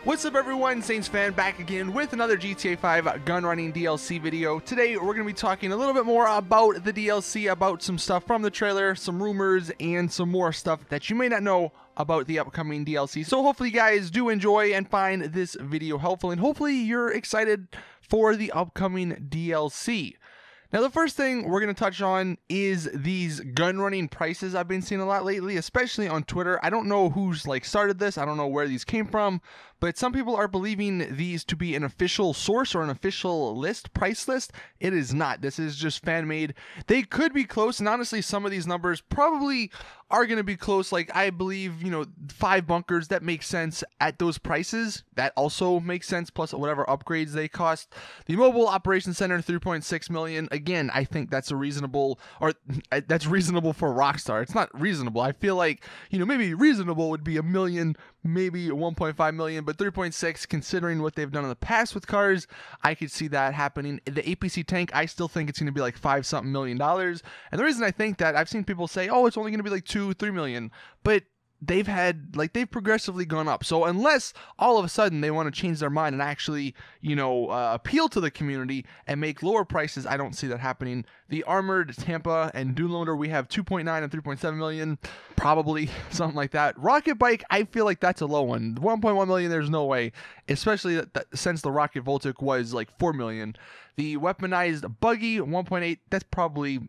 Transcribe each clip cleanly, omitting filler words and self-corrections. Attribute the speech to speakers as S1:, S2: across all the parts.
S1: What's up everyone, Saintsfan back again with another GTA 5 gun running DLC video. Today we're going to be talking a little bit more about the DLC, about some stuff from the trailer, some rumors, and some more stuff that you may not know about the upcoming DLC. So hopefully you guys do enjoy and find this video helpful, and hopefully you're excited for the upcoming DLC. Now, the first thing we're going to touch on is these gun running prices I've been seeing a lot lately, especially on Twitter. I don't know who's started this. I don't know where these came from, but some people are believing these to be an official source or an official price list. It is not. This is just fan made. They could be close, and honestly, some of these numbers probably are going to be close. Like, I believe, 5 bunkers, that makes sense at those prices. That also makes sense, plus whatever upgrades they cost. The mobile operations center, 3.6 million. Again, I think that's that's reasonable for Rockstar. It's not reasonable. I feel like, maybe reasonable would be $1 million, maybe 1.5 million, but 3.6, considering what they've done in the past with cars, I could see that happening. The APC tank, I still think it's going to be like $5-something million. And the reason I think that, I've seen people say, oh, it's only going to be like 2-3 million, but they've progressively gone up. So unless all of a sudden they want to change their mind and actually, appeal to the community and make lower prices, I don't see that happening. The armored Tampa and Dune Loader, we have 2.9 and 3.7 million, probably something like that. Rocket Bike, I feel like that's a low one. 1.1 million, there's no way, especially since the Rocket Voltic was like 4 million. The weaponized buggy, 1.8, that's probably,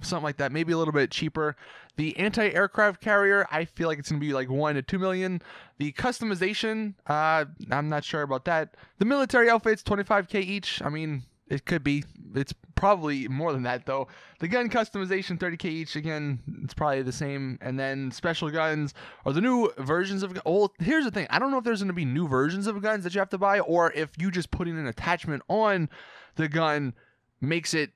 S1: something like that, maybe a little bit cheaper. The anti-aircraft carrier, I feel like it's going to be like 1 to 2 million. The customization, I'm not sure about that. The military outfits, 25k each. I mean, it could be. It's probably more than that, though. The gun customization, 30k each. Again, it's probably the same. And then special guns, or the new versions of... Well, here's the thing. I don't know if there's going to be new versions of guns that you have to buy, or if you just putting an attachment on the gun makes it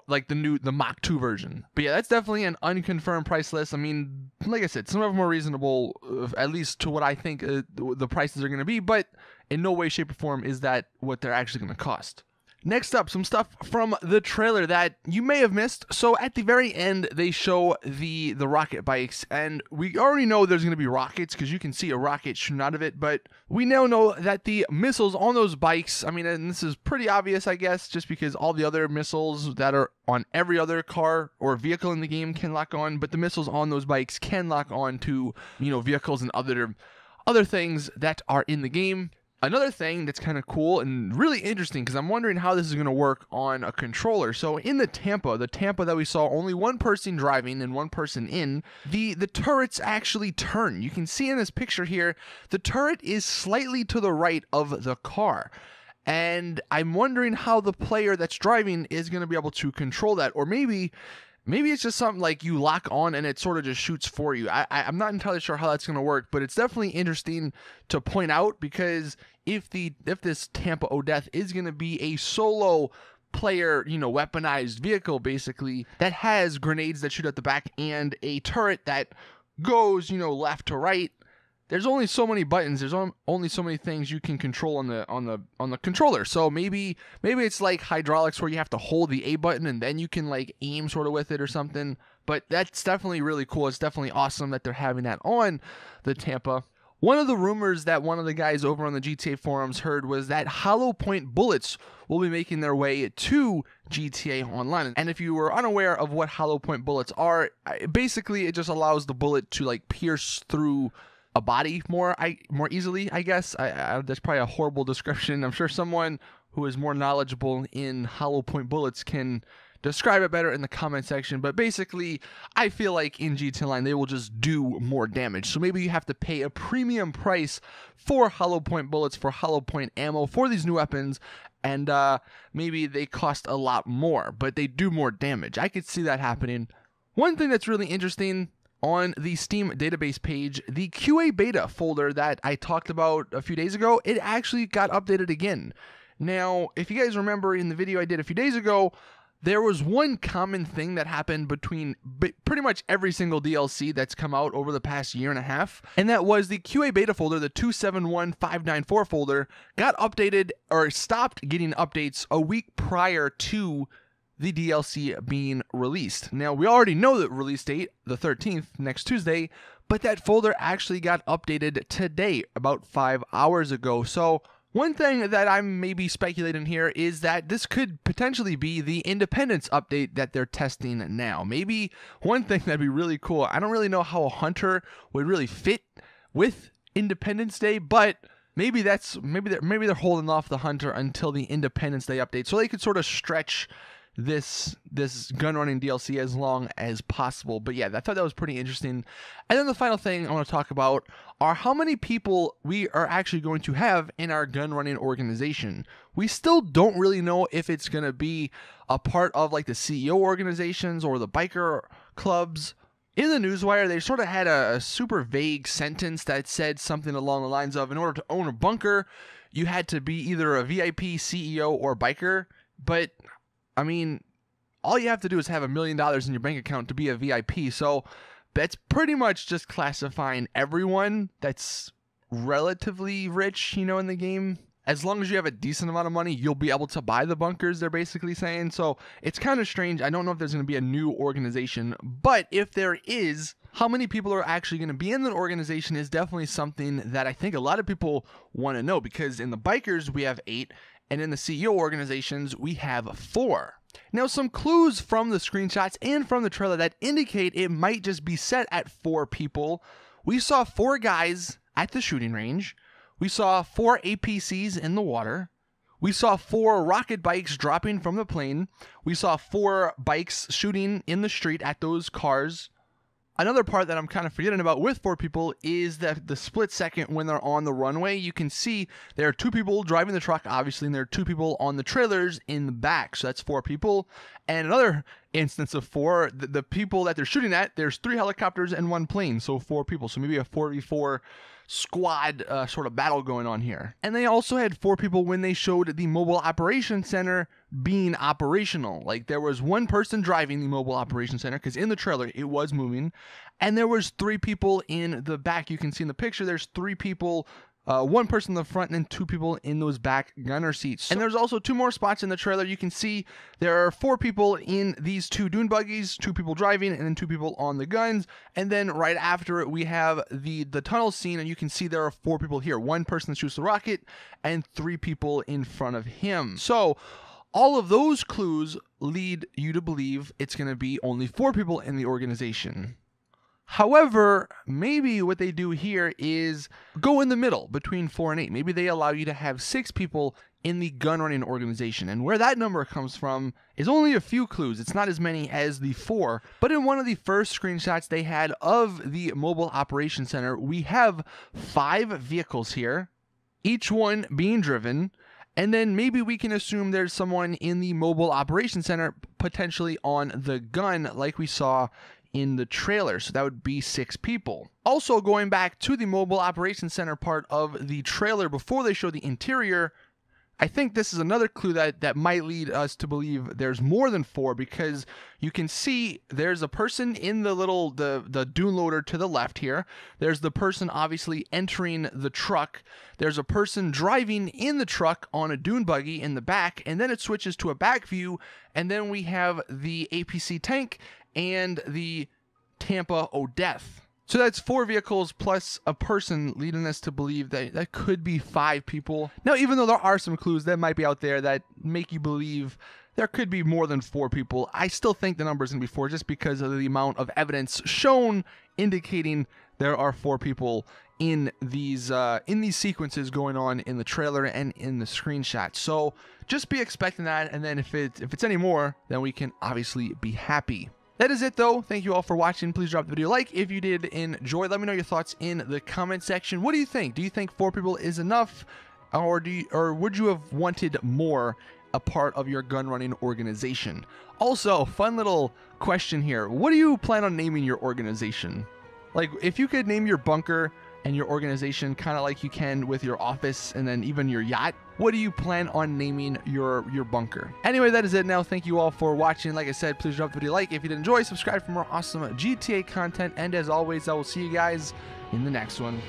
S1: like the Mach 2 version. But yeah, that's definitely an unconfirmed price list. I mean, like I said, some of them are reasonable, at least to what I think the prices are going to be, but in no way, shape, or form is that what they're actually going to cost. Next up, some stuff from the trailer that you may have missed. So at the very end, they show the rocket bikes, and we already know there's going to be rockets because you can see a rocket shooting out of it, but we now know that the missiles on those bikes, I mean, and this is pretty obvious, I guess, just because all the other missiles that are on every other car or vehicle in the game can lock on, but the missiles on those bikes can lock on to, vehicles and other things that are in the game. Another thing that's kind of cool and really interesting, because I'm wondering how this is going to work on a controller. So in the Tampa that we saw, only one person driving and one person in, the turrets actually turn. You can see in this picture here, the turret is slightly to the right of the car. And I'm wondering how the player that's driving is going to be able to control that. Or maybe it's just something like you lock on and it sort of just shoots for you. I'm not entirely sure how that's going to work, but it's definitely interesting to point out, because if this Tampa O'Death is going to be a solo player, weaponized vehicle, basically, that has grenades that shoot at the back and a turret that goes, left to right, there's only so many buttons. There's only so many things you can control on the controller. So maybe it's like hydraulics where you have to hold the A button and then you can aim sort of with it or something. But that's definitely really cool. It's definitely awesome that they're having that on the Tampa. One of the rumors that one of the guys over on the GTA forums heard was that hollow point bullets will be making their way to GTA Online. And if you were unaware of what hollow point bullets are, basically it just allows the bullet to pierce through a body more easily, I guess. That's probably a horrible description. I'm sure someone who is more knowledgeable in hollow point bullets can describe it better in the comment section. But basically, I feel like in GTA Online, they will just do more damage. So maybe you have to pay a premium price for hollow point bullets, for hollow point ammo, for these new weapons. And maybe they cost a lot more, but they do more damage. I could see that happening. One thing that's really interesting, on the Steam database page, the QA beta folder that I talked about a few days ago, it actually got updated again. Now, if you guys remember in the video I did a few days ago, there was one common thing that happened between pretty much every single DLC that's come out over the past year and a half, and that was the QA beta folder, the 271594 folder, got updated or stopped getting updates a week prior to the DLC being released. Now, we already know the release date, the 13th, next Tuesday, but that folder actually got updated today, about 5 hours ago. So one thing that I'm maybe speculating here is that this could potentially be the Independence update that they're testing now. Maybe one thing that'd be really cool, I don't really know how a hunter would really fit with Independence Day, but maybe they're holding off the hunter until the Independence Day update so they could sort of stretch this gun running DLC as long as possible. But yeah, I thought that was pretty interesting. And then the final thing I want to talk about are how many people we are actually going to have in our gun running organization. We still don't really know if it's going to be a part of like the CEO organizations or the biker clubs. In the newswire, they sort of had a super vague sentence that said something along the lines of, in order to own a bunker, you had to be either a VIP, CEO, or biker. But I mean, all you have to do is have $1 million in your bank account to be a VIP. So that's pretty much just classifying everyone that's relatively rich, you know, in the game. As long as you have a decent amount of money, you'll be able to buy the bunkers, they're basically saying. So it's kind of strange. I don't know if there's going to be a new organization, but if there is, how many people are actually going to be in the organization is definitely something that I think a lot of people want to know, because in the bikers, we have 8. And in the CEO organizations, we have 4. Now, some clues from the screenshots and from the trailer that indicate it might just be set at 4 people. We saw 4 guys at the shooting range. We saw 4 APCs in the water. We saw 4 rocket bikes dropping from the plane. We saw 4 bikes shooting in the street at those cars. Another part that I'm kind of forgetting about with 4 people is that the split second when they're on the runway, you can see there are 2 people driving the truck, obviously, and there are 2 people on the trailers in the back. So that's 4 people. And another instance of 4, the people that they're shooting at, there's 3 helicopters and 1 plane. So 4 people. So maybe a 4v4 squad sort of battle going on here. And they also had 4 people when they showed the mobile operations center being operational. Like, there was 1 person driving the mobile operations center, because in the trailer it was moving, and there was 3 people in the back. You can see in the picture there's 3 people, 1 person in the front and then 2 people in those back gunner seats. And there's also 2 more spots in the trailer. You can see there are 4 people in these 2 dune buggies, 2 people driving, and then 2 people on the guns. And then right after it, we have the tunnel scene, and you can see there are 4 people here. 1 person that shoots the rocket and 3 people in front of him. So all of those clues lead you to believe it's going to be only 4 people in the organization. However, maybe what they do here is go in the middle between 4 and 8. Maybe they allow you to have 6 people in the gun running organization. And where that number comes from is only a few clues. It's not as many as the 4. But in one of the first screenshots they had of the mobile operations center, we have 5 vehicles here, each one being driven. And then maybe we can assume there's someone in the mobile operations center potentially on the gun like we saw in the trailer. So that would be 6 people. Also, going back to the mobile operations center part of the trailer before they show the interior, I think this is another clue that might lead us to believe there's more than 4, because you can see there's a person in the dune loader to the left here. There's the person obviously entering the truck. There's a person driving in the truck on a dune buggy in the back, and then it switches to a back view, and then we have the APC tank and the Tampa Odette. So that's 4 vehicles plus a person, leading us to believe that could be 5 people. Now, even though there are some clues that might be out there that make you believe there could be more than 4 people, I still think the number is going to be 4, just because of the amount of evidence shown indicating there are 4 people in these sequences going on in the trailer and in the screenshot. So just be expecting that, and then if it's any more, then we can obviously be happy. That is it, though. Thank you all for watching. Please drop the video a like if you did enjoy. Let me know your thoughts in the comment section. What do you think? Do you think 4 people is enough, or would you have wanted more a part of your gun running organization? Also, fun little question here. What do you plan on naming your organization? Like, if you could name your bunker and your organization kind of like you can with your office and then even your yacht, what do you plan on naming your bunker? Anyway, that is it now. Thank you all for watching. Like I said, please drop the video a like if you did enjoy, subscribe for more awesome GTA content, and as always, I will see you guys in the next one.